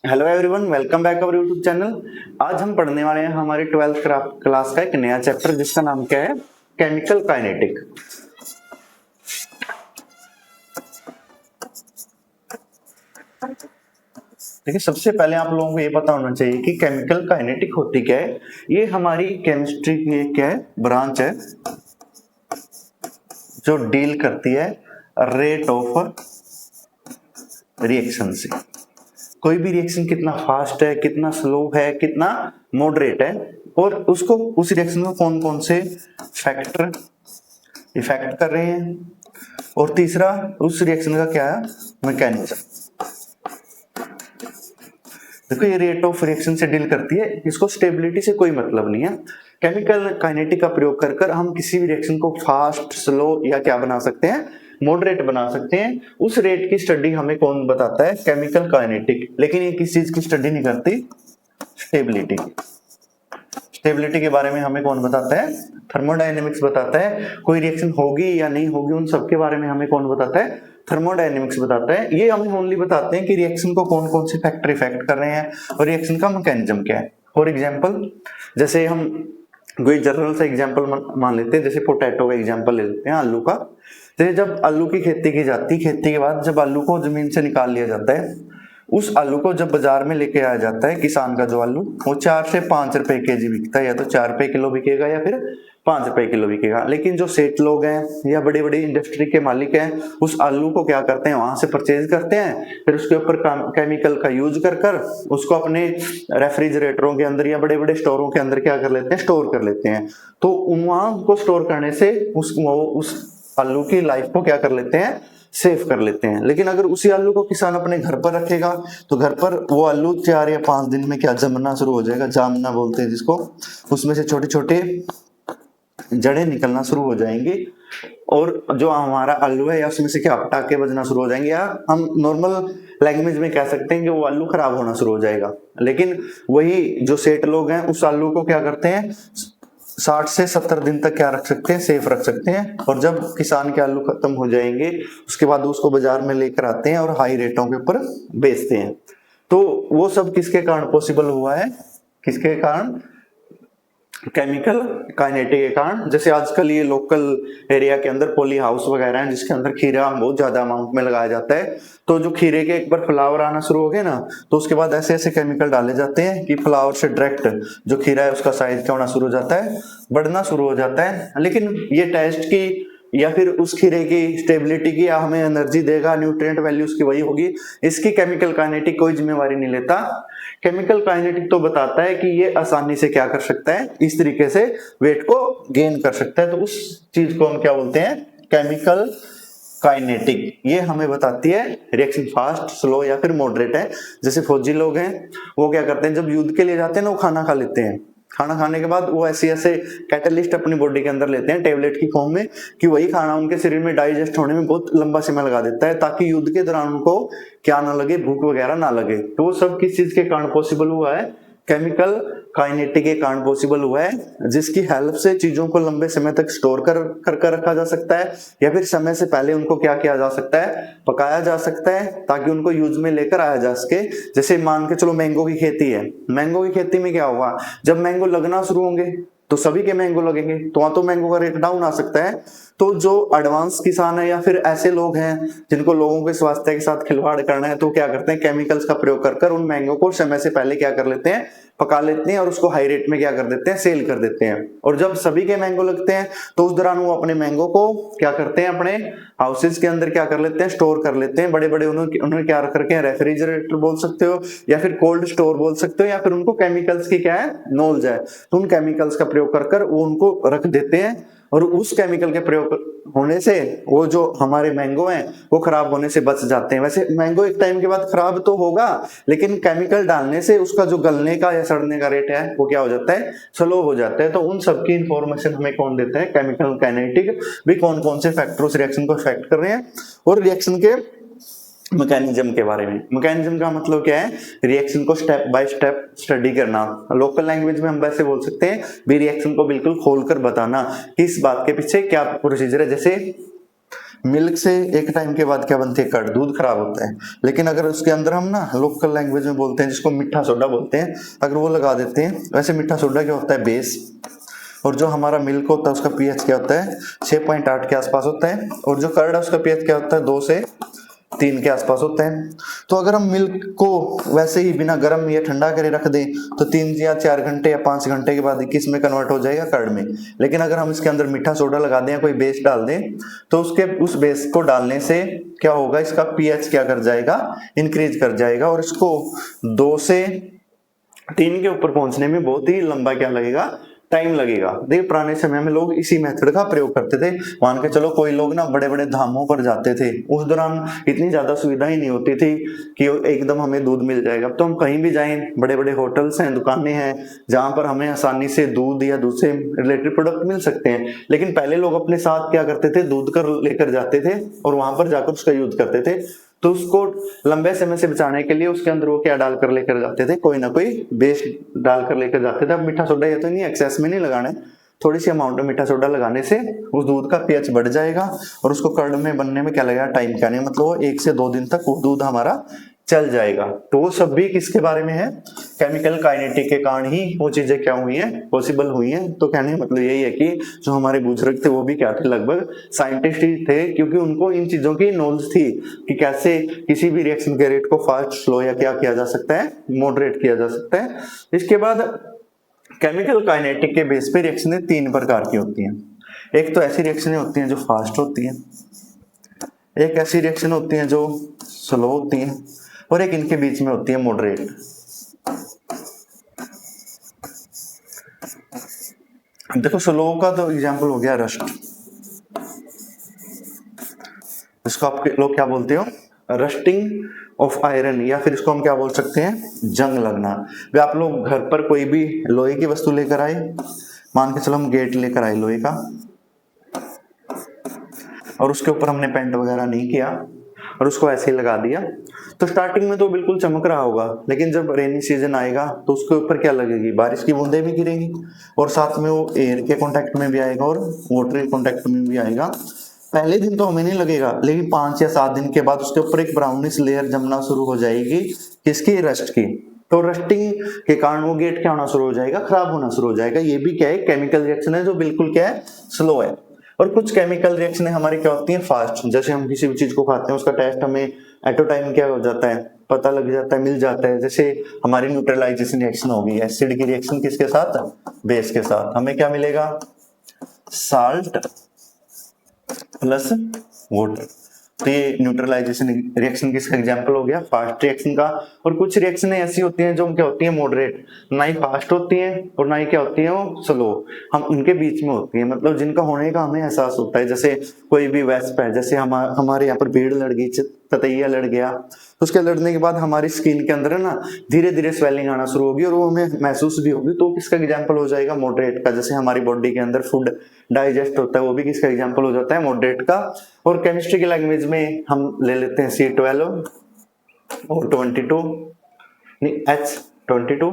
Hello everyone, welcome back our YouTube channel. आज हम पढ़ने वाले हैं हमारी 12th क्लास का एक नया चैप्टर जिसका नाम क्या है, केमिकल काइनेटिक। देखिए, सबसे पहले आप लोगों को ये पता होना चाहिए कि केमिकल काइनेटिक होती क्या है। ये हमारी केमिस्ट्री की क्या है, ब्रांच है जो डील करती है रेट ऑफ रिएक्शन से। कोई भी रिएक्शन कितना फास्ट है, कितना स्लो है, कितना मॉडरेट है, और उसको उस रिएक्शन को कौन कौन से फैक्टर इफेक्ट कर रहे हैं, और तीसरा उस रिएक्शन का क्या है मैकेनिज्म। देखो, ये रेट ऑफ रिएक्शन से डील करती है, इसको स्टेबिलिटी से कोई मतलब नहीं है। केमिकल काइनेटिक का प्रयोग कर कर हम किसी भी रिएक्शन को फास्ट, स्लो या क्या बना सकते हैं, मॉडरेट बना सकते हैं। उस रेट की स्टडी हमें कौन बताता है, केमिकल काइनेटिक। लेकिन ये किस चीज की स्टडी नहीं करती, स्टेबिलिटी की। स्टेबिलिटी के बारे में हमें कौन बताता है, थर्मोडायनेमिक्स बताता है। कोई रिएक्शन होगी या नहीं होगी उन सब के बारे में हमें कौन बताता है, थर्मोडायनेमिक्स बताता है। ये हमें ओनली बताते हैं कि रिएक्शन को कौन कौन से फैक्टर इफेक्ट कर रहे हैं और रिएक्शन का मैकेनिज्म क्या है। फॉर एग्जांपल, जैसे हम कोई जनरल सा एग्जांपल मान लेते हैं, जैसे पोटैटो का एग्जांपल ले लेते हैं, आलू का। जैसे जब आलू की खेती की जाती, खेती के बाद जब आलू को जमीन से निकाल लिया जाता है, उस आलू को जब बाजार में लेके आया जाता है, किसान का जो आलू, वो 4 से 5 रुपए केजी बिकता है। या तो 4 रुपए किलो बिकेगा या फिर 5 रुपए किलो बिकेगा। लेकिन जो सेठ लोग हैं या बड़ी बड़ी इंडस्ट्री के मालिक हैं, उस आलू को क्या करते हैं, वहां से परचेज करते हैं, फिर उसके ऊपर केमिकल का यूज कर कर उसको अपने रेफ्रिजरेटरों के अंदर या बड़े बड़े स्टोरों के अंदर क्या कर लेते हैं, स्टोर कर लेते हैं। तो वहां को स्टोर करने से उस आलू की लाइफ को क्या कर लेते हैं, सेव कर लेते हैं। लेकिन अगर उसी आलू को किसान अपने घर पर रखेगा तो घर पर वो आलू 4 या 5 दिन में क्या जमना शुरू हो जाएगा, जामना बोलते हैं जिसको। उसमें से छोटे छोटे जड़ें निकलना शुरू हो जाएंगी, और जो हमारा आलू है या उसमें से क्या पटाखे बजना शुरू हो जाएंगे, या हम नॉर्मल लैंग्वेज में कह सकते हैं कि वो आलू खराब होना शुरू हो जाएगा। लेकिन वही जो सेठ लोग हैं उस आलू को क्या करते हैं, 60 से 70 दिन तक क्या रख सकते हैं, सेफ रख सकते हैं। और जब किसान के आलू खत्म हो जाएंगे उसके बाद उसको बाजार में लेकर आते हैं और हाई रेटों के ऊपर बेचते हैं। तो वो सब किसके कारण पॉसिबल हुआ है, किसके कारण, केमिकल काइनेटिक के कारण। जैसे आजकल ये लोकल एरिया के अंदर पॉली हाउस वगैरह हैं जिसके अंदर खीरा बहुत ज्यादा अमाउंट में लगाया जाता है। तो जो खीरे के एक बार फ्लावर आना शुरू हो गए ना, तो उसके बाद ऐसे ऐसे केमिकल डाले जाते हैं कि फ्लावर से डायरेक्ट जो खीरा है उसका साइज क्या होना शुरू हो जाता है, बढ़ना शुरू हो जाता है। लेकिन ये टेस्ट की या फिर उस खीरे की स्टेबिलिटी की, या हमें एनर्जी देगा, न्यूट्रिएंट वैल्यू उसकी वही होगी, इसकी केमिकल काइनेटिक कोई जिम्मेवारी नहीं लेता। केमिकल काइनेटिक तो बताता है कि ये आसानी से क्या कर सकता है, इस तरीके से वेट को गेन कर सकता है। तो उस चीज को हम क्या बोलते हैं, केमिकल काइनेटिक। ये हमें बताती है रिएक्शन फास्ट, स्लो या फिर मॉडरेट है। जैसे फौजी लोग हैं, वो क्या करते हैं, जब युद्ध के लिए जाते हैं ना, वो खाना खा लेते हैं। खाना खाने के बाद वो ऐसे ऐसे कैटलिस्ट अपनी बॉडी के अंदर लेते हैं टेबलेट की फॉर्म में, कि वही खाना उनके शरीर में डाइजेस्ट होने में बहुत लंबा समय लगा देता है, ताकि युद्ध के दौरान उनको क्या ना लगे, भूख वगैरह ना लगे। तो वो सब किस चीज के कारण पॉसिबल हुआ है, केमिकल काइनेटिक के कारण पॉसिबल हुआ है, जिसकी हेल्प से चीजों को लंबे समय तक स्टोर कर रखा जा सकता है, या फिर समय से पहले उनको क्या किया जा सकता है, पकाया जा सकता है, ताकि उनको यूज में लेकर आया जा सके। जैसे मान के चलो मैंगो की खेती है, मैंगो की खेती में क्या होगा, जब मैंगो लगना शुरू होंगे तो सभी के मैंगो लगेंगे, तो वहां तो मैंगो का रेट डाउन आ सकता है। तो जो एडवांस किसान है या फिर ऐसे लोग हैं जिनको लोगों के स्वास्थ्य के साथ खिलवाड़ करना है, तो क्या करते हैं, केमिकल्स का प्रयोग कर कर उन मैंगो को समय से पहले क्या कर लेते हैं, पका लेते हैं, और उसको हाई रेट में क्या कर देते हैं, सेल कर देते हैं। और जब सभी के मैंगो लगते हैं तो उस दौरान वो अपने मैंगो को क्या करते हैं, अपने हाउसेज के अंदर क्या कर लेते हैं, स्टोर कर लेते हैं। बड़े बड़े उन्होंने क्या रख रखे हैं, रेफ्रिजरेटर बोल सकते हो या फिर कोल्ड स्टोर बोल सकते हो, या फिर उनको केमिकल्स की क्या है, नॉलेज है, तो उन केमिकल्स का प्रयोग कर कर वो उनको रख देते हैं। और उस केमिकल के प्रयोग होने से वो जो हमारे मैंगो हैं वो खराब होने से बच जाते हैं। वैसे मैंगो एक टाइम के बाद खराब तो होगा, लेकिन केमिकल डालने से उसका जो गलने का या सड़ने का रेट है वो क्या हो जाता है, स्लो हो जाता है। तो उन सबकी इंफॉर्मेशन हमें कौन देता है, केमिकल काइनेटिक। भी कौन कौन से फैक्टर उस रिएक्शन को इफेक्ट कर रहे हैं, और रिएक्शन के मैकेनिज्म के बारे में। मैकेनिज्म का मतलब क्या है, रिएक्शन को स्टेप बाय स्टेप स्टडी करना। लोकल लैंग्वेज में हम वैसे बोल सकते हैं भी रिएक्शन को बिल्कुल खोलकर बताना कि इस बात के पीछे क्या प्रोसीजर है। जैसे मिल्क से एक टाइम के बाद क्या बनती है, कर्ड, दूध खराब होता है। लेकिन अगर उसके अंदर हम ना लोकल लैंग्वेज में बोलते हैं जिसको मीठा सोडा बोलते हैं, अगर वो लगा देते हैं, वैसे मीठा सोडा क्या होता है, बेस, और जो हमारा मिल्क होता है उसका पीएच क्या होता है, 6.8 के आसपास होता है, और जो कर्ड है उसका पीएच क्या होता है, 2 से 3 के आसपास होता है। तो अगर हम मिल्क को वैसे ही बिना गर्म या ठंडा करे रख दें तो 3 या 4 घंटे या 5 घंटे के बाद किस में कन्वर्ट हो जाएगा, कर्ड में। लेकिन अगर हम इसके अंदर मीठा सोडा लगा दें या कोई बेस डाल दें तो उस बेस को डालने से क्या होगा, इसका पीएच क्या कर जाएगा, इंक्रीज कर जाएगा, और इसको 2 से 3 के ऊपर पहुंचने में बहुत ही लंबा क्या लगेगा, टाइम लगेगा। देखिए पुराने समय में लोग इसी मेथड का प्रयोग करते थे। मान के चलो कोई लोग ना बड़े बड़े धामों पर जाते थे, उस दौरान इतनी ज्यादा सुविधाएं नहीं होती थी कि एकदम हमें दूध मिल जाएगा। अब तो हम कहीं भी जाएं, बड़े बड़े होटल्स हैं, दुकानें हैं जहां पर हमें आसानी से दूध या दूध से रिलेटेड प्रोडक्ट मिल सकते हैं। लेकिन पहले लोग अपने साथ क्या करते थे, दूध कर लेकर जाते थे और वहां पर जाकर उसका यूज करते थे। तो उसको लंबे समय से बचाने के लिए उसके अंदर वो क्या डालकर लेकर जाते थे, कोई ना कोई बेस डालकर लेकर जाते थे। अब मीठा सोडा ये तो नहीं, एक्सेस में नहीं लगाना है, थोड़ी सी अमाउंट में मीठा सोडा लगाने से उस दूध का पीएच बढ़ जाएगा और उसको कर्ड में बनने में क्या लगेगा, टाइम क्या नहीं, मतलब वो 1 से 2 दिन तक वो दूध हमारा चल जाएगा। तो वो सब भी किसके बारे में है, केमिकल काइनेटिक के कारण ही वो चीजें क्या हुई हैं, पॉसिबल हुई हैं। तो कहने का मतलब यही है कि जो हमारे बुजुर्ग थे वो भी क्या थे, लगभग साइंटिस्ट ही थे, क्योंकि उनको इन चीजों की नॉलेज थी कि कैसे किसी भी रिएक्शन के रेट को फास्ट, स्लो या क्या किया जा सकता है, मॉडरेट किया जा सकता है। इसके बाद केमिकल काइनेटिक के बेस पे रिएक्शनें 3 प्रकार की होती हैं। एक तो ऐसी रिएक्शनें होती हैं जो फास्ट होती हैं, एक ऐसी रिएक्शन होती हैं जो स्लो होती हैं, और एक इनके बीच में होती है मॉडरेट। देखो स्लो का तो एग्जांपल हो गया रस्ट, इसको आप लोग क्या बोलते हो, रस्टिंग ऑफ आयरन, या फिर इसको हम क्या बोल सकते हैं, जंग लगना। वे आप लोग घर पर कोई भी लोहे की वस्तु लेकर आए, मान के चलो हम गेट लेकर आए लोहे का, और उसके ऊपर हमने पेंट वगैरह नहीं किया और उसको ऐसे ही लगा दिया, तो स्टार्टिंग में तो बिल्कुल चमक रहा होगा, लेकिन जब रेनी सीजन आएगा तो उसके ऊपर क्या लगेगी, बारिश की बूंदें भी गिरेंगी, और साथ में वो एयर के कांटेक्ट में भी आएगा और वाटर के कांटेक्ट में भी आएगा। पहले दिन तो हमें नहीं लगेगा, लेकिन 5 या 7 दिन के बाद उसके ऊपर एक ब्राउनिश लेयर जमना शुरू हो जाएगी, किसकी, रस्ट की। तो रस्टिंग के कारण वो गेट क्या होना शुरू हो जाएगा, खराब होना शुरू हो जाएगा। ये भी क्या है, केमिकल रिएक्शन है जो बिल्कुल क्या है, स्लो है। और कुछ केमिकल रिएक्शन हमारी क्या होती है, फास्ट। जैसे हम किसी भी चीज को खाते हैं उसका टेस्ट हमें एट अ टाइम क्या हो जाता है, पता लग जाता है, मिल जाता है। जैसे हमारी न्यूट्रलाइजेशन रिएक्शन होगी, एसिड की रिएक्शन किसके साथ, बेस के साथ, हमें क्या मिलेगा, साल्ट प्लस वाटर। तो ये न्यूट्रलाइजेशन रिएक्शन किसका एग्जांपल हो गया, फास्ट रिएक्शन का। और कुछ रिएक्शन ऐसी होती हैं जो क्या होती हैं, मॉडरेट, ना ही फास्ट होती हैं और ना ही क्या होती हैं वो स्लो, हम उनके बीच में होती हैं, मतलब जिनका होने का हमें एहसास होता है। जैसे कोई भी वेस्प है, जैसे हमारे यहाँ पर भीड़ लड़ गई, ततैया लड़ गया, तो उसके लड़ने के बाद हमारी स्किन के अंदर है ना धीरे धीरे स्वेलिंग आना शुरू होगी और वो हमें महसूस भी होगी, तो किसका एग्जांपल हो जाएगा, मॉडरेट का। जैसे हमारी बॉडी के अंदर फूड डाइजेस्ट होता है, वो भी किसका एग्जांपल हो जाता है, मॉडरेट का। और केमिस्ट्री की लैंग्वेज में हम ले लेते हैं C12 और 22 नहीं H22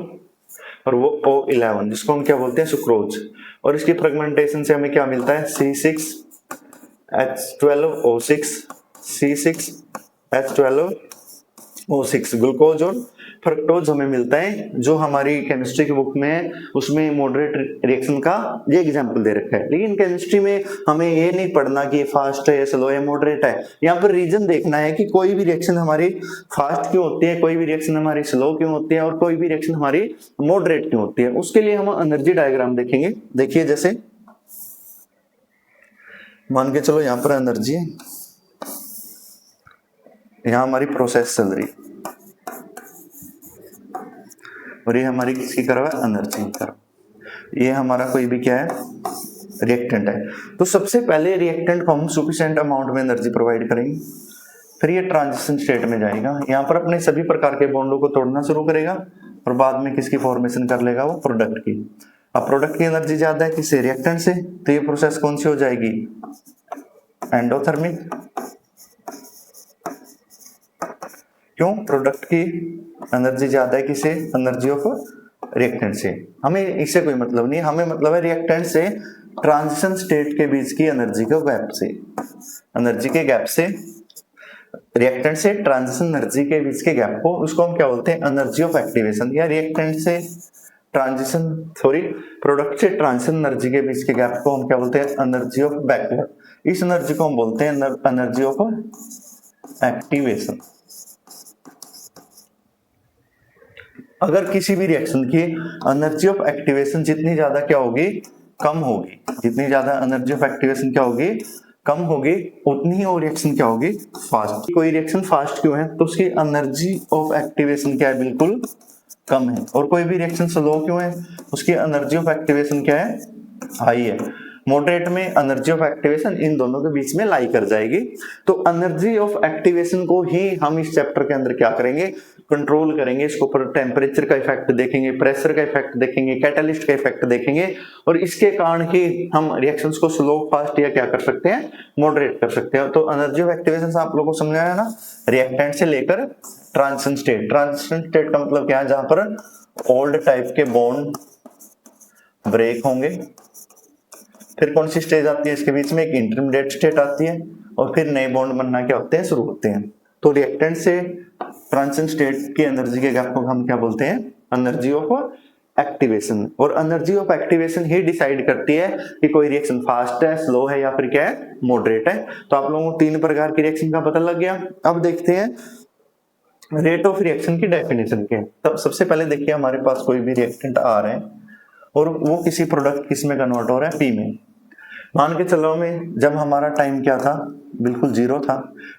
और वो O11, जिसको हम क्या बोलते हैं, सुक्रोज। और इसकी फ्रेगमेंटेशन से हमें क्या मिलता है, C6H12O6 C6H12O6 ग्लूकोज और फ्रक्टोज हमें मिलता है, जो हमारी केमिस्ट्री की बुक में है, उसमें मॉडरेट रिएक्शन का ये एग्जांपल दे रखा है। लेकिन केमिस्ट्री में हमें ये नहीं पढ़ना कि ये फास्ट है, स्लो है, मॉडरेट है। यहाँ पर रीजन देखना है कि कोई भी रिएक्शन हमारी फास्ट क्यों होती है, कोई भी रिएक्शन हमारी स्लो क्यों होती है, और कोई भी रिएक्शन हमारी मॉडरेट क्यों होती है। उसके लिए हम एनर्जी डायग्राम देखेंगे। देखिए जैसे मान के चलो यहाँ पर एनर्जी है, यहाँ हमारी प्रोसेस चल रही और ये हमारी किसकी करवा है, एनर्जी की करवा। ये हमारा कोई भी क्या है, रिएक्टेंट है। तो सबसे पहले रिएक्टेंट को हम सफिशिएंट अमाउंट में एनर्जी प्रोवाइड करेंगे, फिर ये ट्रांजिशन स्टेट में जाएगा, यहाँ पर अपने सभी प्रकार के बॉन्डों को तोड़ना शुरू करेगा और बाद में किसकी फॉर्मेशन कर लेगा, वो प्रोडक्ट की। अब प्रोडक्ट की एनर्जी ज्यादा है किससे, रिएक्टेंट से, तो ये प्रोसेस कौन सी हो जाएगी, एंडोथर्मिक। क्यों, प्रोडक्ट की एनर्जी ज्यादा है किसे, एनर्जी ऑफ रिएक्टेंट से। हमें इससे कोई मतलब नहीं, हमें मतलब है रिएक्टेंट से ट्रांजिशन स्टेट के बीच की एनर्जी का गैप से। एनर्जी के गैप से, रिएक्टेंट से ट्रांजिशन एनर्जी के बीच के गैप को, उसको हम क्या बोलते हैं, एनर्जी ऑफ एक्टिवेशन। या रिएक्टेंट से प्रोडक्ट से ट्रांजिशन एनर्जी के बीच के गैप को हम क्या बोलते हैं, एनर्जी ऑफ बैकवर्ड। इस एनर्जी को हम बोलते हैं एनर्जी ऑफ एक्टिवेशन। अगर किसी भी रिएक्शन की एनर्जी ऑफ एक्टिवेशन जितनी ज्यादा क्या होगी, कम होगी, जितनी ज्यादा एनर्जी ऑफ एक्टिवेशन क्या होगी, कम होगी, उतनी ही वो रिएक्शन क्या होगी, फास्ट। कोई रिएक्शन फास्ट क्यों है, तो उसकी एनर्जी ऑफ एक्टिवेशन क्या है, बिल्कुल कम है। और कोई भी रिएक्शन स्लो क्यों है, उसकी एनर्जी ऑफ एक्टिवेशन क्या है, हाई है। मॉडरेट में एनर्जी ऑफ एक्टिवेशन इन दोनों के बीच में लाई कर जाएगी। तो एनर्जी ऑफ एक्टिवेशन को ही हम इस चैप्टर के अंदर क्या करेंगे, कंट्रोल करेंगे। इसके ऊपर टेम्परेचर का इफेक्ट देखेंगे, प्रेशर का इफेक्ट देखेंगे, कैटालिस्ट का इफेक्ट देखेंगे, और इसके कारण ही हम रिएक्शंस को स्लो, फास्ट या क्या कर सकते हैं, मॉडरेट कर सकते हैं। तो एनर्जी ऑफ एक्टिवेशन से आप लोगों को समझ आया ना, रिएक्टेंट से लेकर ट्रांजिशन स्टेट। ट्रांजिशन स्टेट का मतलब क्या है, जहां पर ओल्ड टाइप के बॉन्ड ब्रेक होंगे। फिर कौन सी स्टेज आती है इसके बीच में, एक इंटरमीडिएट स्टेट आती है, और फिर नए बॉन्ड बनना क्या होते हैं, शुरू होते हैं। तो रिएक्टेंट से ट्रांजिशन स्टेट की एनर्जी के गैप को हम क्या बोलते हैं, एनर्जी ऑफ एक्टिवेशन। और energy of activation he decide करती है कि कोई रिएक्शन फास्ट है, स्लो है, या फिर क्या है, मॉडरेट है। तो आप लोगों को 3 प्रकार की रिएक्शन का पता लग गया। अब देखते हैं रेट ऑफ रिएक्शन की डेफिनेशन के। तब सबसे पहले देखिए, हमारे पास कोई भी रिएक्टेंट आ रहे हैं और वो किसी प्रोडक्ट किस में कन्वर्ट हो रहा है, पी में। मान के चलो में जब हमारा टाइम क्या था, बिल्कुल 0 था,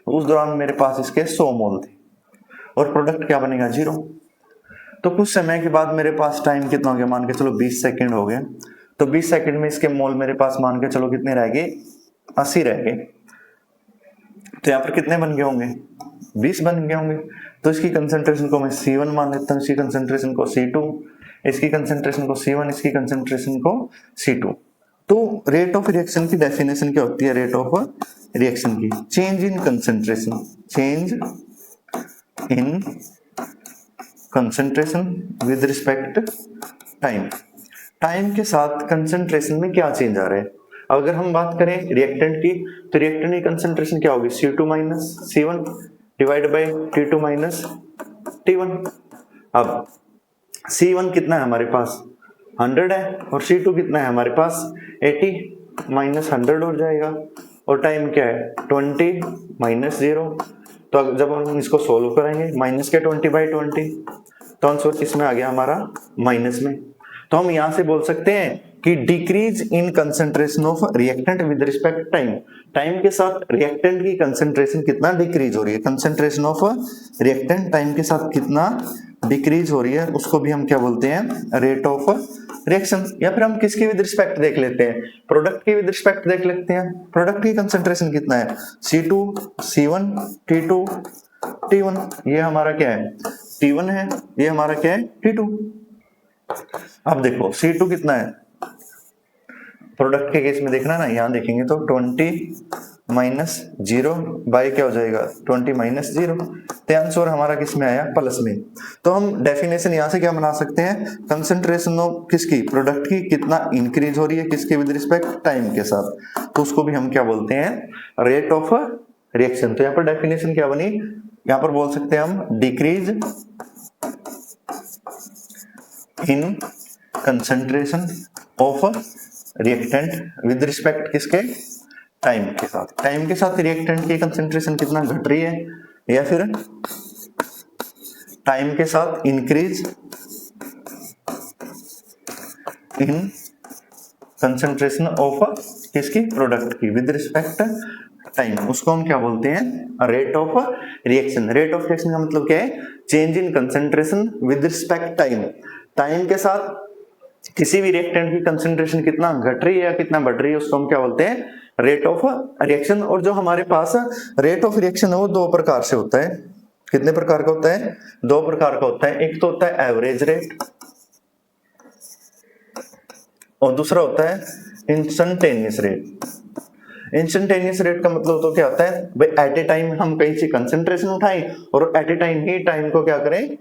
उस दौरान मेरे पास इसके 100 मोल थे और प्रोडक्ट क्या बनेगा, 0। तो कुछ समय के बाद मेरे पास टाइम कितना हो गया, मान के चलो 20 सेकंड हो गए। तो 20 सेकंड में इसके मोल मेरे पास मान के चलो कितने रह गए, 80 रह गए। तो यहाँ पर कितने बन गए होंगे, 20 बन गए होंगे। तो इसकी कंसेंट्रेशन को मैं C1 मान लेता हूँ, इसकी कंसेंट्रेशन को C2, इसकी कंसेंट्रेशन को C1, इसकी कंसेंट्रेशन को C2। तो रेट ऑफ रिएक्शन की डेफिनेशन क्या होती है, रेट ऑफ रिएक्शन की, change in concentration, change in concentration with respect time. Time के साथ कंसेंट्रेशन में क्या चेंज आ रहा है। अगर हम बात करें रिएक्टेंट की, तो रिएक्टेंट की कंसेंट्रेशन क्या होगी, C2 minus C1 divide by T2 minus T1। अब C1 कितना है हमारे पास, 100 है, और C2 कितना है हमारे पास, 80, माइनस 100 हो जाएगा। और टाइम क्या है, 20 माइनस 0। तो जब हम इसको सोल्व करेंगे, माइनस के 20 बाई 20, तो आंसर किस में आ गया हमारा, माइनस में। तो हम यहां से बोल सकते हैं कि decrease in concentration of reactant with respect time. Time के साथ रिएक्टेंट की कंसेंट्रेशन कितना डिक्रीज हो रही है, कंसेंट्रेशन ऑफ रिएक्टेंट टाइम के साथ कितना डिक्रीज हो रही है, उसको भी हम क्या बोलते हैं, रेट ऑफ रिएक्शन। या फिर हम किसकी विद रिस्पेक्ट देख लेते हैं, प्रोडक्ट की विद रिस्पेक्ट देख लेते हैं। प्रोडक्ट की कंसेंट्रेशन कितना है, C2 C1 T2 T1। ये हमारा क्या है, T1 है, ये हमारा क्या है, T2। अब देखो C2 कितना है, प्रोडक्ट के केस में देखना ना, यहां देखेंगे तो 20 माइनस 0 बाई क्या हो जाएगा, 20 माइनस 0। तो आंसर हमारा किस में आया, प्लस में। तो हम डेफिनेशन यहां से क्या बना सकते हैं, कंसेंट्रेशन ऑफ किसकी, प्रोडक्ट की कितना इंक्रीज हो रही है, किसके विद रिस्पेक्ट टाइम के साथ, तो उसको भी हम क्या बोलते हैं, रेट ऑफ रिएक्शन। तो यहाँ पर डेफिनेशन क्या बनी, यहाँ पर बोल सकते हैं हम decrease in concentration of reactant with respect किसके, टाइम के साथ। टाइम के साथ रिएक्टेंट की कंसेंट्रेशन कितना घट रही है, या फिर टाइम के साथ इंक्रीज इन कंसेंट्रेशन ऑफ किसकी, प्रोडक्ट की विद रिस्पेक्ट टाइम, उसको हम क्या बोलते हैं, rate of reaction. Rate of reaction का मतलब क्या है, change in concentration with respect time. Time के साथ किसी भी रिएक्टेंट की कंसेंट्रेशन कितना घट रही है या कितना बढ़ रही है, उसको हम क्या बोलते हैं, रेट ऑफ रिएक्शन। और जो हमारे पास रेट ऑफ रिएक्शन है वो 2 प्रकार से होता है। कितने प्रकार का होता है, 2 प्रकार का होता है। एक तो होता है एवरेज रेट, और दूसरा होता है इंस्टेंटेनियस रेट। इंस्टेंटेनियस रेट का मतलब तो क्या होता है भाई, एट ए टाइम हम कहीं से कंसेंट्रेशन उठाएं और एट ए टाइम ही टाइम को क्या करें,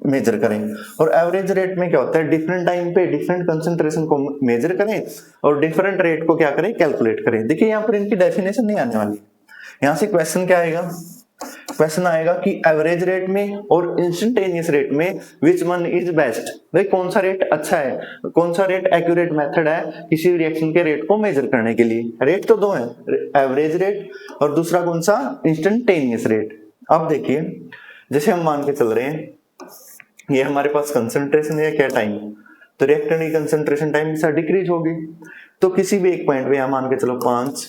मेजर करें। और एवरेज रेट में क्या होता है, डिफरेंट टाइम पे डिफरेंट कंसंट्रेशन को मेजर करें और डिफरेंट रेट को क्या करें, कैलकुलेट करें। देखिए यहाँ पर इनकी डेफिनेशन नहीं आने वाली। यहाँ से क्वेश्चन क्या आएगा, क्वेश्चन आएगा कि एवरेज रेट में और इंस्टेंटेनियस रेट में विच वन इज बेस्ट। भाई कौन सा रेट अच्छा है, कौन सा रेट एक्यूरेट मेथड है किसी भी रिएक्शन के रेट को मेजर करने के लिए। रेट तो दो है, एवरेज रेट और दूसरा कौन सा, इंस्टेंटेनियस रेट। अब देखिए जैसे हम मान के चल रहे हैं ये हमारे पास कंसंट्रेशन है क्या टाइम, तो रिएक्टेंट की कंसंट्रेशन टाइम के साथ डिक्रीज होगी। तो किसी भी एक पॉइंट पे यहाँ मान के चलो 5,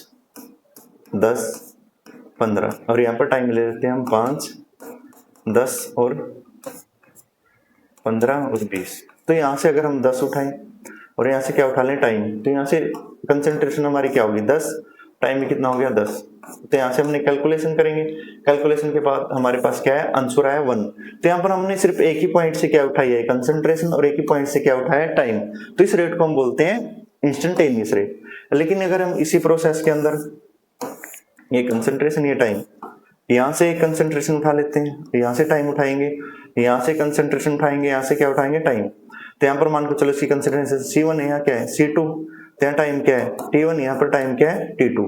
10, 15 और यहाँ पर टाइम ले लेते हैं हम 5, 10 और 15 और 20। तो यहाँ से अगर हम 10 उठाएं और यहाँ से क्या उठा लें, टाइम, तो यहाँ से कंसंट्रेशन हमारी क्या होगी 10, टाइम में कितना हो गया 10। तो यहाँ से हमने कैलकुलेशन करेंगे, कैलकुलेशन के बाद हमारे पास क्या है, आंसर आया 1। तो यहाँ पर हमने सिर्फ एक ही पॉइंट से क्या उठाई है, कंसंट्रेशन, और एक ही पॉइंट से क्या उठाया है, टाइम। तो इस रेट को हम बोलते हैं इंस्टेंटेनियस रेट। लेकिन अगर हम इसी प्रोसेस के अंदर ये कंसंट्रेशन, ये टाइम, यहाँ से एक कंसंट्रेशन उठा लेते हैं, यहाँ से टाइम उठाएंगे, यहाँ से कंसंट्रेशन उठाएंगे, यहाँ से क्या उठाएंगे, टाइम। तो यहाँ पर मान को चलो सी कंसंट्रेशन C1 है, यहाँ क्या है C2, तो यहाँ टाइम क्या है T1, यहाँ पर टाइम क्या है T2।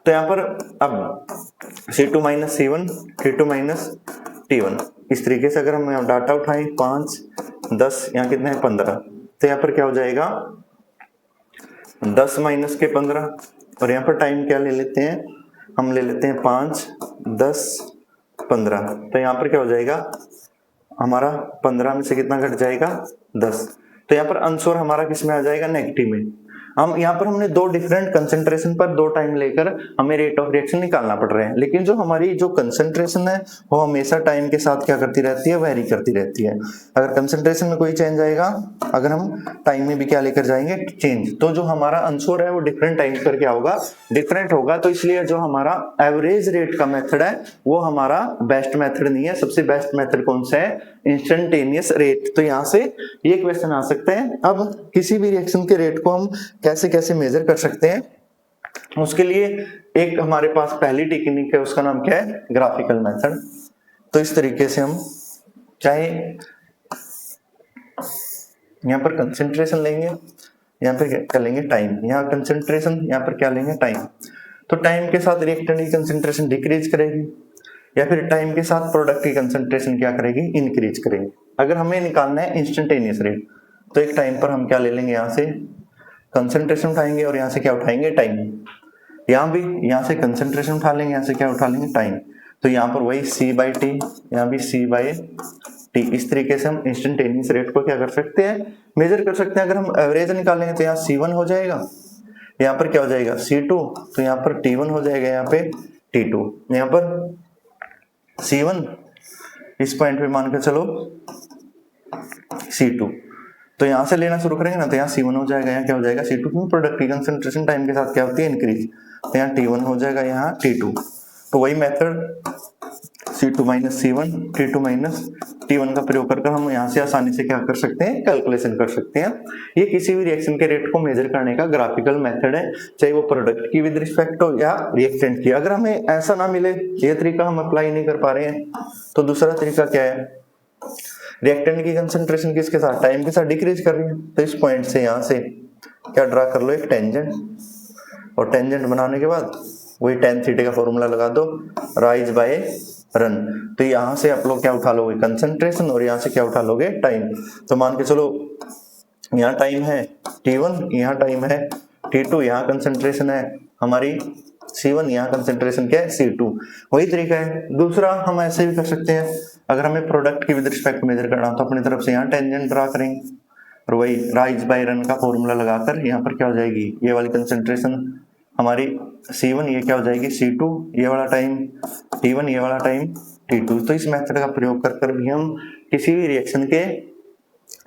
तो यहाँ पर अब C2 minus C1, T2 minus T1, इस तरीके से अगर हम डाटा उठाएं 5, 10, यहाँ कितने हैं 15, तो यहाँ पर क्या हो जाएगा 10 माइनस के 15, और यहाँ पर टाइम क्या ले लेते हैं, हम ले लेते हैं 5, 10, 15। तो यहाँ पर क्या हो जाएगा हमारा 15 में से कितना घट जाएगा 10। तो यहाँ पर आंसर हमारा किस में आ जाएगा, नेगेटिव में। हम यहाँ पर हमने दो डिफरेंट कंसंट्रेशन पर दो टाइम लेकर हमें रेट ऑफ रिएक्शन निकालना पड़ रहा है, लेकिन जो हमारी जो कंसंट्रेशन है वो हमेशा टाइम के साथ क्या करती रहती है, वेरी करती रहती है। अगर कंसंट्रेशन में कोई चेंज आएगा, अगर हम टाइम में भी क्या लेकर जाएंगे, चेंज, तो जो हमारा आंसर है वो डिफरेंट टाइम पर क्या होगा, डिफरेंट होगा। तो इसलिए जो हमारा एवरेज रेट का मेथड है वो हमारा बेस्ट मेथड नहीं है। सबसे बेस्ट मेथड कौन सा है, इंस्टेंटेनियस रेट। तो यहाँ से ये क्वेश्चन आ सकते हैं। अब किसी भी रिएक्शन के रेट को हम कैसे कैसे मेजर कर सकते हैं, उसके लिए एक हमारे पास पहली टेक्निक है, उसका नाम क्या है, ग्राफिकल मेथड। तो इस तरीके से हम चाहे यहाँ पर कंसंट्रेशन लेंगे, यहाँ पे क्या लेंगे, टाइम, यहाँ कंसंट्रेशन, यहाँ पर क्या लेंगे, टाइम। तो टाइम के साथ रिएक्टेंट की कंसंट्रेशन डिक्रीज करेगी, या फिर टाइम के साथ प्रोडक्ट की कंसंट्रेशन क्या करेगी, इंक्रीज करेगी। अगर हमें निकालना है इंस्टेंटेनियस रेट, तो एक टाइम पर हम क्या ले लेंगे, यहाँ से कंसंट्रेशन उठाएंगे और यहाँ से क्या उठाएंगे, टाइम। यहाँ भी यहाँ से कंसंट्रेशन उठा लेंगे, यहाँ से क्या उठा लेंगे, टाइम। तो यहाँ पर वही C/T, यहाँ भी C/T। इस तरीके से हम इंस्टेंटेनियस रेट को क्या कर सकते हैं, मेजर कर सकते हैं। अगर हम एवरेज निकालेंगे तो यहाँ C1 हो जाएगा, यहाँ पर क्या हो जाएगा C2, तो यहाँ पर T1 हो जाएगा, यहाँ पे T2, यहाँ पर C1, इस पॉइंट पे मान के चलो C2। तो यहाँ से लेना शुरू करेंगे ना, तो यहाँ C1 हो जाएगा, यहाँ क्या हो जाएगा C2, क्योंकि प्रोडक्ट की कंसंट्रेशन टाइम के साथ क्या होती है, इंक्रीज। तो यहाँ T1 हो जाएगा, यहाँ T2। तो वही method C2 minus C1, T2 minus T1 का प्रयोग कर हम यहाँ से आसानी से क्या कर सकते हैं, कैलकुलेशन कर सकते हैं। ये किसी भी रिएक्शन के रेट को मेजर करने का ग्राफिकल मेथड है, चाहे वो प्रोडक्ट की विद रिस्पेक्ट हो या रिएक्टेंट की। अगर हमें ऐसा ना मिले, ये तरीका हम अप्लाई नहीं कर पा रहे हैं, तो दूसरा तरीका क्या है, रिएक्टेंट की कंसंट्रेशन किसके साथ, टाइम के साथ डिक्रीज कर रही है। तो इस पॉइंट से यहाँ से क्या ड्रा कर लो, एक टेंजेंट, और टेंजेंट बनाने के बाद वही tan थीटा का फॉर्मूला लगा दो, राइज बाय रन। तो यहाँ से आप लोग क्या उठा लोगे, कंसंट्रेशन, और यहाँ से क्या उठा लोगे, टाइम। तो मान के चलो यहाँ टाइम है T1, यहाँ टाइम है T2, यहाँ कंसंट्रेशन है हमारी C1, यहाँ कंसंट्रेशन क्या है, C2। वही तरीका है। दूसरा हम ऐसे भी कर सकते हैं, अगर हमें प्रोडक्ट की विद रिस्पेक्ट मेजर करना तो अपनी तरफ से यहाँ टेंजेंट ड्रा करेंगे, और वही राइज बाय रन का फॉर्मूला लगाकर यहाँ पर क्या हो जाएगी, ये वाली कंसंट्रेशन हमारी C1, ये क्या हो जाएगी C2, ये वाला टाइम T1, ये वाला टाइम T2। तो इस मेथड का प्रयोग कर भी हम किसी भी रिएक्शन के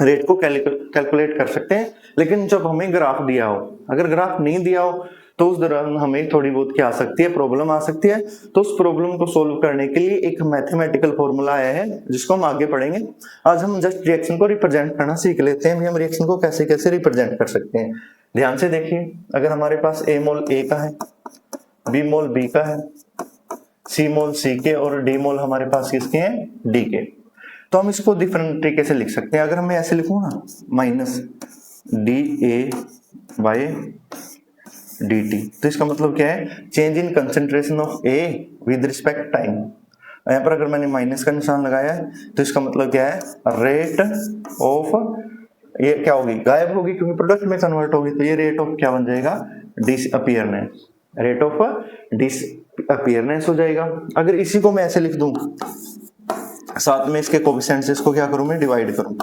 रेट को कैलकुलेट कर सकते हैं। लेकिन जब हमें ग्राफ दिया हो, अगर ग्राफ नहीं दिया हो तो उस दौरान हमें थोड़ी बहुत क्या आ सकती है, प्रॉब्लम आ सकती है। तो उस प्रॉब्लम को सोल्व करने के लिए एक मैथमेटिकल फॉर्मूला आया है, जिसको हम आगे पढ़ेंगे। आज हम जस्ट रिएक्शन को रिप्रेजेंट करना सीख लेते हैं, हम रिएक्शन को कैसे कैसे रिप्रेजेंट कर सकते हैं। ध्यान से देखिए, अगर हमारे पास A मोल A का है, B मोल B का है, C मोल C के, और D मोल हमारे पास किसके हैं, D के। तो हम इसको डिफरेंट तरीके से लिख सकते हैं। अगर मैं ऐसे लिखूँ ना, minus D A by D T, तो इसका मतलब क्या है, change in concentration of A with respect time. यहाँ पर अगर मैंने माइनस का निशान लगाया है तो इसका मतलब क्या है, रेट ऑफ, ये क्या होगी, गायब होगी क्योंकि प्रोडक्ट में कन्वर्ट होगी, तो ये रेट ऑफ क्या बन जाएगा, डिसअपीयरेंस, रेट ऑफ डिसअपीयरेंस हो जाएगा। अगर इसी को मैं ऐसे लिख दूं, साथ में इसके कोफिशिएंट्स, इसको क्या करूं मैं, डिवाइड करूं,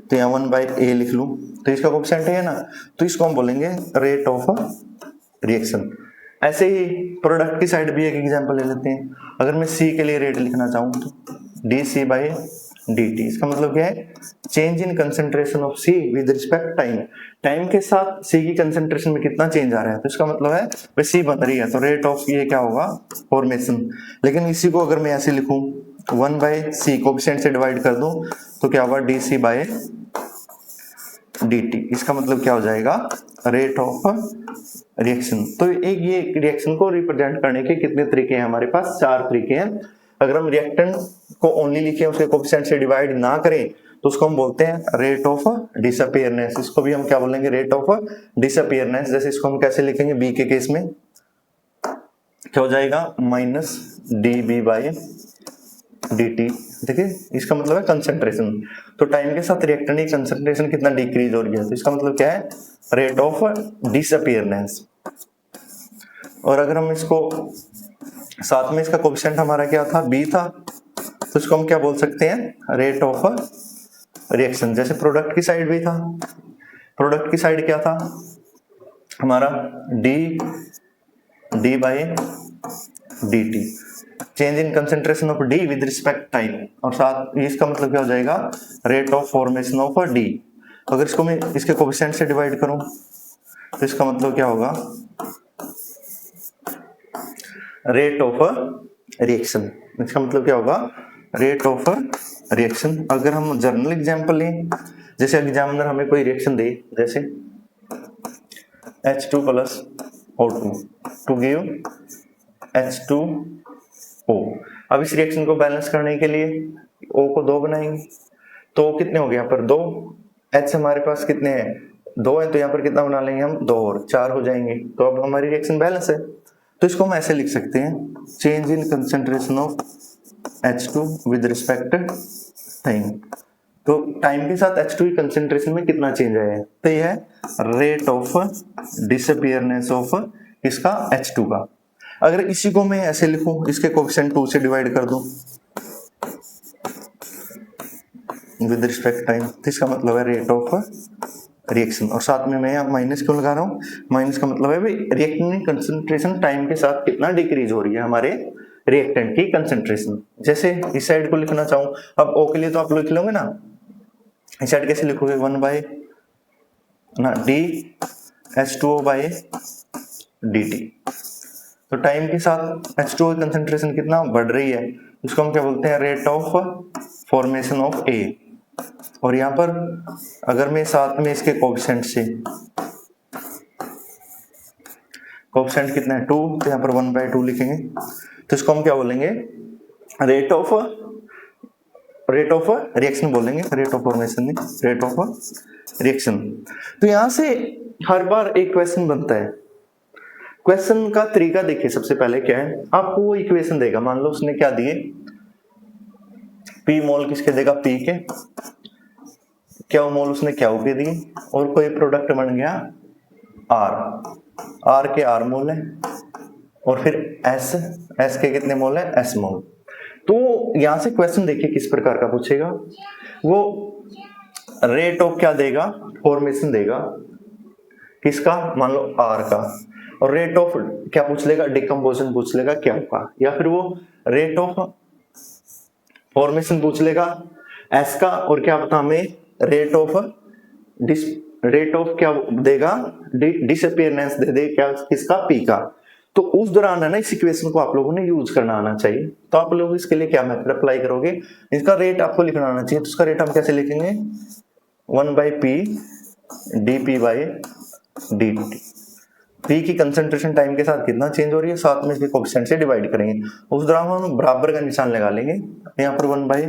तो यहाँ 1/a लिख लूं, तो इसका कोफिशिएंट है ना, तो इसको हम बोलेंगे रेट ऑफ रिएक्शन। ऐसे ही प्रोडक्ट की साइड भी एक एग्जांपल ले लेते हैं। अगर मैं सी के लिए रेट लिखना चाहूँ तो dC/dt, इसका मतलब क्या है, change in concentration of C with respect time. Time के साथ सी की कंसेंट्रेशन में कितना चेंज आ रहा है, तो इसका मतलब है भाई सी बन रही है, तो रेट ऑफ ये क्या होगा, फॉर्मेशन। लेकिन इसी को अगर मैं ऐसे लिखूं, 1/c कोफिशिएंट से डिवाइड कर दूं, तो क्या होगा, dC/dt, इसका मतलब क्या हो जाएगा, रेट ऑफ रिएक्शन। तो एक ये रिएक्शन को रिप्रेजेंट करने के कितने तरीके हैं हमारे पास, 4 तरीके हैं। अगर हम रिएक्टेंट को ओनली लिखें, उसके कोफिशिएंट से डिवाइड ना करें, तो उसको हम बोलते हैं रेट ऑफ डिसअपीयरेंस। इसको भी हम क्या बोलेंगे, रेट ऑफ डिसअपीयरेंस। जैसे इसको हम कैसे लिखेंगे, बी के केस में क्या हो जाएगा, माइनस dB/dt। देखिए इसका मतलब है कंसंट्रेशन, तो टाइम के साथ रिएक्टेंट की कंसंट्रेशन कितना डिक्रीज हो रही है, तो इसका मतलब क्या है, रेट ऑफ डिसअपीयरेंस। और अगर हम इसको साथ में, इसका कोफिशिएंट हमारा क्या था, b था, तो इसको हम क्या बोल सकते हैं, रेट ऑफ रिएक्शन। जैसे प्रोडक्ट की साइड भी था, प्रोडक्ट की साइड क्या था हमारा, d/dt, change in concentration of d with respect time, और साथ इसका मतलब क्या हो जाएगा, rate of formation of d। अगर इसको मैं इसके कोफिशिएंट से डिवाइड करूं, तो इसका मतलब क्या होगा, रेट ऑफ रिएक्शन। इसका मतलब क्या होगा, रेट ऑफ रिएक्शन। अगर हम जर्नल एग्जांपल लें, जैसे एग्जामिनर हमें कोई रिएक्शन दे, जैसे H2+O2 टू गिव H2O। अब इस रिएक्शन को बैलेंस करने के लिए O को 2 बनाएंगे, तो कितने हो गए यहाँ पर 2, H हमारे पास कितने हैं, 2 है, तो यहाँ पर कितना बना लेंगे हम, 2 और 4 हो जाएंगे, तो अब हमारी रिएक्शन बैलेंस है। तो इसको हम ऐसे लिख सकते हैं, change in concentration of H2 with respect time. तो टाइम के साथ H2 की कंसेंट्रेशन में कितना चेंज आया है, तो यह है रेट ऑफ डिसअपीयरेंस ऑफ इसका H2 का। अगर इसी को मैं ऐसे लिखूं, इसके कोफिशिएंट 2 से डिवाइड कर दूं विद रिस्पेक्ट टाइम, तो इसका मतलब है रेट ऑफ रिएक्शन। और साथ में मैं माइनस क्यों लगा रहा हूँ, माइनस का मतलब है भाई रिएक्टेंट कंसंट्रेशन टाइम के साथ कितना डिक्रीज हो रही है हमारे रिएक्टेंट की कंसंट्रेशन। जैसे इस साइड को लिखना चाहूं, अब O के लिए तो आप लिख लोगे ना, इस साइड कैसे लिखोगे, 1/d/H2O/dt। तो टाइम के साथ H2O की कंसंट्रेशन कितना बढ़ रही है, इसको हम क्या बोलते हैं, rate of formation of A। और यहाँ पर अगर मैं साथ में इसके कोफिशिएंट से, कोफिशिएंट कितना है 2, तो यहाँ पर 1/2 लिखेंगे, तो इसको हम क्या बोलेंगे, रेट ऑफ रिएक्शन बोलेंगे, रेट ऑफ फॉर्मेशन नहीं, रेट ऑफ रिएक्शन। तो यहां से हर बार एक क्वेश्चन बनता है। क्वेश्चन का तरीका देखिए, सबसे पहले क्या है, आपको वो इक्वेशन देगा, मान लो उसने क्या दिए, P मोल किसके देगा, P के, क्या मोल उसने क्या के दिए, और कोई प्रोडक्ट बन गया R के R मोल है, और फिर S के कितने मोल है, S मोल। तो यहां से क्वेश्चन देखिए किस प्रकार का पूछेगा, वो रेट ऑफ क्या देगा, फॉर्मेशन देगा किसका, मान लो R का, और रेट ऑफ क्या पूछ लेगा, डिकम्पोजिशन पूछ लेगा क्या का, या फिर वो रेट ऑफ फॉर्मेशन पूछ लेगा S का, और क्या पता हमें रेट ऑफ क्या देगा, डिसअपीयरेंस दे दे क्या, किसका, P का। तो उस दौरान है ना, इस इक्वेशन को आप लोगों ने यूज करना आना चाहिए। तो आप लोग इसके लिए क्या मेथड अप्लाई करोगे, इसका रेट आपको लिखना आना चाहिए। तो उसका रेट हम कैसे लिखेंगे, 1/P dP/dt। पी की कंसंट्रेशन टाइम के साथ कितना चेंज हो रही है, साथ में इसके कोएफिशिएंट से डिवाइड करेंगे। उस दौरान हम बराबर का निशान लगा लेंगे। यहाँ पर 1 by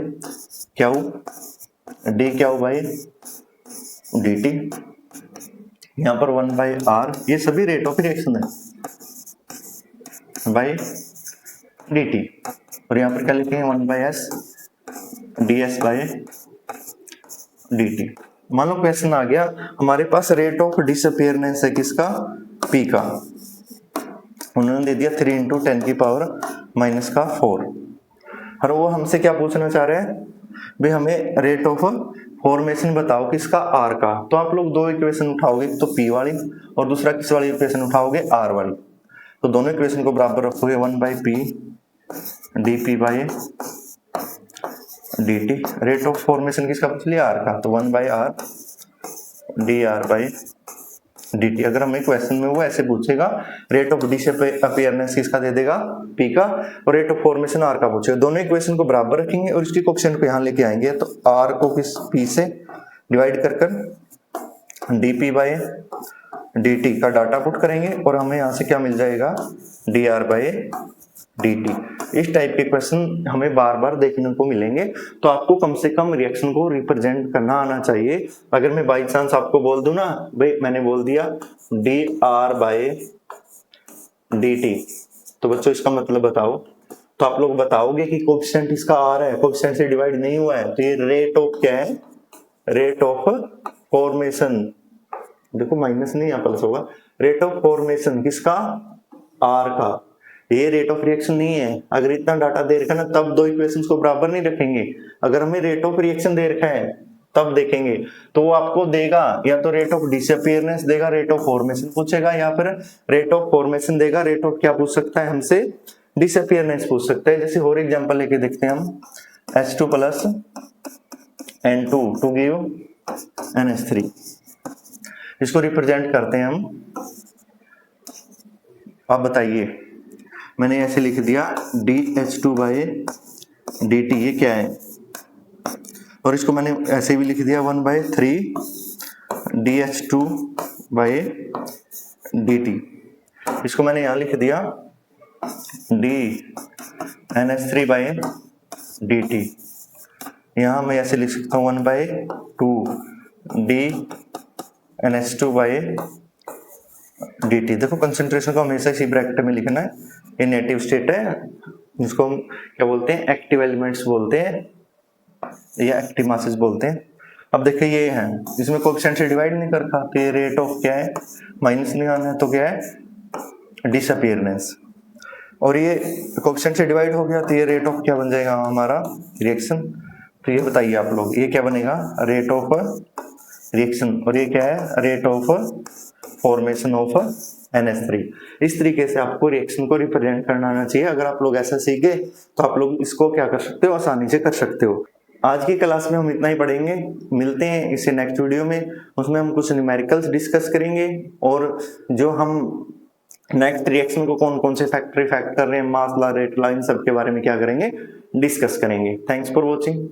Q D Q by D T, यहाँ पर 1 बाई आर, ये सभी रेट ऑफ रिएक्शन है बाई डी टी, और यहाँ पर क्या लिखेंगे 1 by S D S by D T. मान लो क्वेश्चन आ गया हमारे पास रेट ऑफ डिसअपियरेंस है किसका, पी का, उन्होंने दे दिया 3 इंटू 10 की पावर माइनस का 4, और वो हमसे क्या पूछना चाह रहे हैं भाई, हमें रेट ऑफ फॉर्मेशन बताओ किसका, आर का। तो आप लोग दो इक्वेशन उठाओगे, तो पी वाली और दूसरा किस वाली इक्वेशन उठाओगे, आर वाली। तो दोनों इक्वेशन को बराबर रखोगे, 1 by P D P by D T. Rate of formation किसका पूछ लिया, आर का, तो 1 by R D R by D T. अगर हमें क्वेश्चन में वो ऐसे पूछेगा, रेट ऑफ डिसअपियरेंस किसका दे देगा, पी का, और रेट ऑफ फॉर्मेशन आर का पूछेगा। दोनों इक्वेशन को बराबर रखेंगे और इसके कोएफिशिएंट को यहाँ लेके आएंगे, तो आर को किस पी से डिवाइड कर D P by D T का डाटा पुट करेंगे, और हमें यहाँ से क्या मिल जाएगा, D R by D T. इस टाइप के क्वेश्चन हमें बार बार देखने को मिलेंगे, तो आपको कम से कम रिएक्शन को रिप्रेजेंट करना आना चाहिए। अगर मैं बाई चांस आपको बोल दूं ना, भाई मैंने बोल दिया D R by D T, तो बच्चों इसका मतलब बताओ, तो आप लोग बताओगे कि कोएफिशिएंट इसका आर है, कोएफिशिएंट से डिवाइड नहीं हुआ है, तो ये रेट ऑफ क्या है, रेट ऑफ फॉर्मेशन, देखो माइनस नहीं यहाँ प्लस होगा, रेट ऑफ फॉर्मेशन किसका, आर का। ये रेट ऑफ रिएक्शन नहीं है। अगर इतना डाटा दे रखा है ना, तब दो इक्वेशंस को बराबर नहीं रखेंगे। अगर हमें रेट ऑफ रिएक्शन दे रखा है तब देखेंगे, तो वो आपको देगा या तो रेट ऑफ डिसअपियरेंस देगा, रेट ऑफ फॉर्मेशन पूछेगा, या फिर रेट ऑफ फॉर्मेशन देगा, रेट ऑफ क्या पूछ सकता है हमसे, डिसअपियरेंस पूछ सकता है। जैसे और एग्जांपल लेके देखते हैं हम, H2 plus N2 to give NH3, इसको रिप्रेजेंट करते हैं हम। आप बताइए, मैंने ऐसे लिख दिया DH2 बाई DT, ये क्या है, और इसको मैंने ऐसे भी लिख दिया 1 बाई 3 DH2 बाई DT, इसको मैंने यहाँ लिख दिया D NH3 बाई DT। यहाँ मैं ऐसे लिख सकता हूँ 1 by 2 D NH2 by DT। देखो कंसंट्रेशन को हमेशा इसी ब्रैकेट में लिखना है। ये नेटिव स्टेट है, जिसको हम क्या बोलते हैं, एक्टिव एलिमेंट्स बोलते हैं या एक्टिव मासेस बोलते हैं। अब देखिए ये है, इसमें कोएफिशिएंट से डिवाइड नहीं कर रखा, तो ये रेट ऑफ क्या है, माइनस नहीं आना है, तो क्या है, डिसअपियरेंस। और ये कोएफिशिएंट से डिवाइड हो गया, तो ये रेट ऑफ क्या बन जाएगा हमारा, रिएक्शन। तो ये बताइए आप लोग, ये क्या बनेगा, रेट ऑफ रिएक्शन, और ये क्या है, rate of formation of NH3। इस तरीके से आपको रिएक्शन को रिप्रेजेंट करना आना चाहिए। अगर आप लोग ऐसा सीखे तो आप लोग इसको क्या कर सकते हो, आसानी से कर सकते हो। आज की क्लास में हम इतना ही पढ़ेंगे, मिलते हैं इसे नेक्स्ट वीडियो में। उसमें हम कुछ न्यूमेरिकल्स डिस्कस करेंगे, और जो हम नेक्स्ट रिएक्शन को कौन कौन से फैक्टर इफेक्ट कर रहे हैं, मास लॉ, रेट लॉ, इन सब के बारे में क्या करेंगे, डिस्कस करेंगे। Thanks for watching.